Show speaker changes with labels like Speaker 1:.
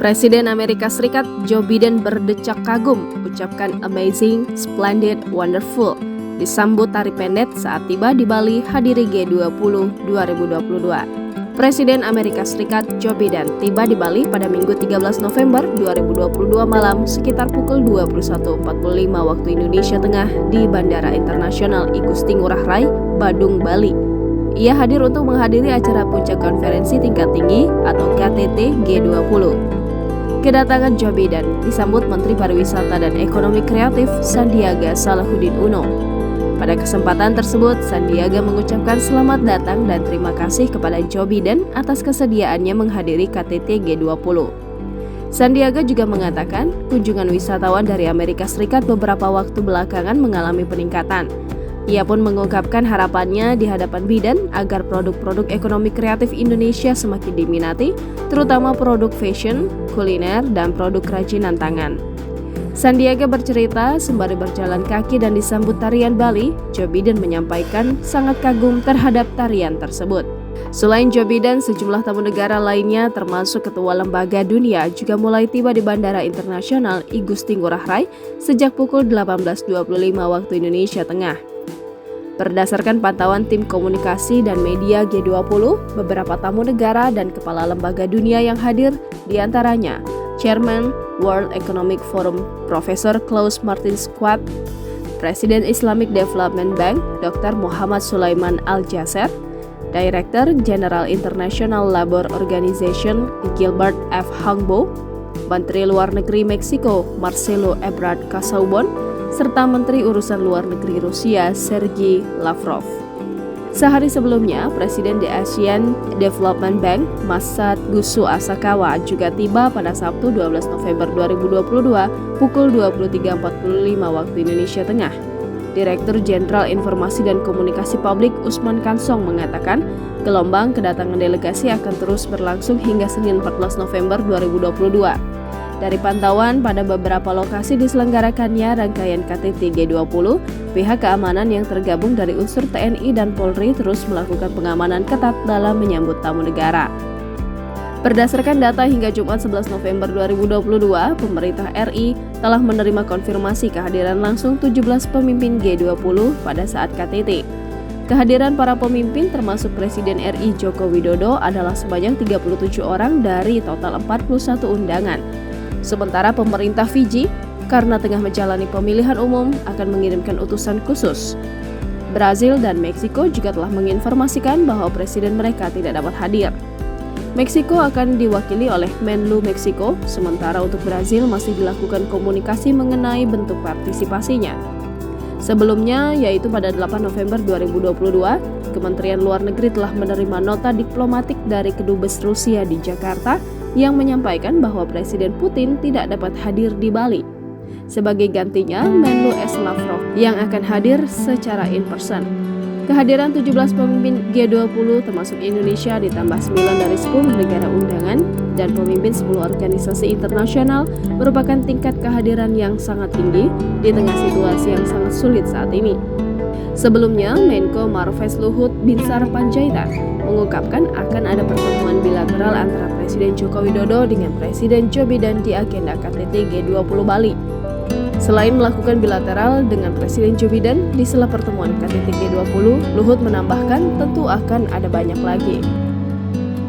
Speaker 1: Presiden Amerika Serikat Joe Biden berdecak kagum, ucapkan amazing, splendid, wonderful, disambut tari pendek saat tiba di Bali hadiri G20 2022. Presiden Amerika Serikat Joe Biden tiba di Bali pada Minggu 13 November 2022 malam sekitar pukul 21.45 waktu Indonesia Tengah di Bandara Internasional Igusti Ngurah Rai, Badung, Bali. Ia hadir untuk menghadiri acara puncak konferensi tingkat tinggi atau KTT G20. Kedatangan Joe Biden disambut Menteri Pariwisata dan Ekonomi Kreatif Sandiaga Salahuddin Uno. Pada kesempatan tersebut, Sandiaga mengucapkan selamat datang dan terima kasih kepada Joe Biden atas kesediaannya menghadiri KTT G20. Sandiaga juga mengatakan kunjungan wisatawan dari Amerika Serikat beberapa waktu belakangan mengalami peningkatan. Ia pun mengungkapkan harapannya di hadapan Biden agar produk-produk ekonomi kreatif Indonesia semakin diminati, terutama produk fashion, kuliner, dan produk kerajinan tangan. Sandiaga bercerita sembari berjalan kaki dan disambut tarian Bali, Joe Biden menyampaikan sangat kagum terhadap tarian tersebut. Selain Joe Biden, sejumlah tamu negara lainnya termasuk Ketua Lembaga Dunia juga mulai tiba di Bandara Internasional Igusti Ngurah Rai sejak pukul 18.25 waktu Indonesia Tengah. Berdasarkan pantauan tim komunikasi dan media G20, beberapa tamu negara dan kepala lembaga dunia yang hadir diantaranya Chairman World Economic Forum Profesor Klaus Martin Schwab, Presiden Islamic Development Bank Dr. Muhammad Sulaiman Al-Jaser, Director General International Labour Organization Gilbert F. Hungbo, Menteri Luar Negeri Meksiko Marcelo Ebrard Casaubon, serta Menteri Urusan Luar Negeri Rusia Sergei Lavrov. Sehari sebelumnya, Presiden The Asian Development Bank Masaatsugu Asakawa juga tiba pada Sabtu 12 November 2022 pukul 23.45 waktu Indonesia Tengah. Direktur Jenderal Informasi dan Komunikasi Publik Usman Kansong mengatakan gelombang kedatangan delegasi akan terus berlangsung hingga Senin 14 November 2022. Dari pantauan pada beberapa lokasi diselenggarakannya rangkaian KTT G20, pihak keamanan yang tergabung dari unsur TNI dan Polri terus melakukan pengamanan ketat dalam menyambut tamu negara. Berdasarkan data hingga Jumat 11 November 2022, pemerintah RI telah menerima konfirmasi kehadiran langsung 17 pemimpin G20 pada saat KTT. Kehadiran para pemimpin termasuk Presiden RI Joko Widodo adalah sebanyak 37 orang dari total 41 undangan. Sementara pemerintah Fiji, karena tengah menjalani pemilihan umum, akan mengirimkan utusan khusus. Brazil dan Meksiko juga telah menginformasikan bahwa presiden mereka tidak dapat hadir. Meksiko akan diwakili oleh Menlu Meksiko, sementara untuk Brazil masih dilakukan komunikasi mengenai bentuk partisipasinya. Sebelumnya, yaitu pada 8 November 2022, Kementerian Luar Negeri telah menerima nota diplomatik dari Kedubes Rusia di Jakarta yang menyampaikan bahwa Presiden Putin tidak dapat hadir di Bali. Sebagai gantinya, Menlu S. Lavrov yang akan hadir secara in-person. Kehadiran 17 pemimpin G20 termasuk Indonesia ditambah 9 dari 10 negara undangan dan pemimpin 10 organisasi internasional merupakan tingkat kehadiran yang sangat tinggi di tengah situasi yang sangat sulit saat ini. Sebelumnya, Menko Marves Luhut Binsar Panjaitan mengungkapkan akan ada pertemuan bilateral antara Presiden Joko Widodo dengan Presiden Joe Biden di agenda KTT G20 Bali. Selain melakukan bilateral dengan Presiden Joe Biden di sela pertemuan KTT G20, Luhut menambahkan tentu akan ada banyak lagi.